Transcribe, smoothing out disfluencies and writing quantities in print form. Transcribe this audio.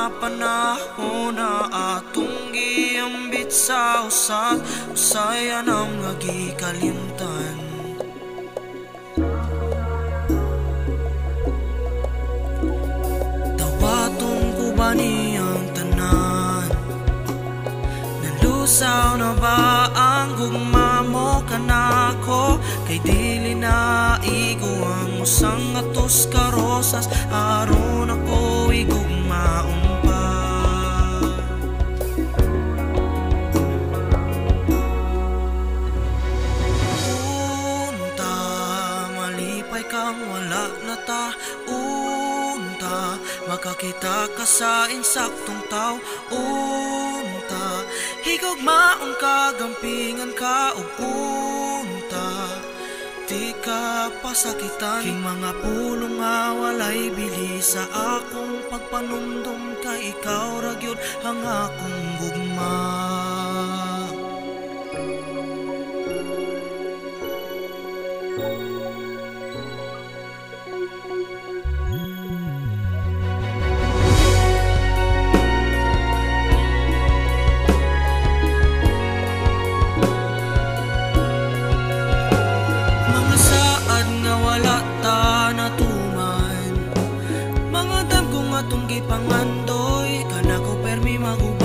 panahon na atong giambit sa usat, usaya nang nagikalimtan. Dawaton ko ba niyang tanan? Nalusaw na ba ang gugma mo kanako? Kay dili na igo ang usang atos karosas, aron ako igugmaon pa. Unta, malipay kang wala na ta. Unta, makakita ka sa insaktong tao. Unta, higugmaon ka, gampingan ka ug unta, di ka pasakitan. King mga pulong nga walay bili sa akong pagpanumdum, ka ikaw ra gyud ang akong gugma. Atong gipangandoy, kana ko permi maguba.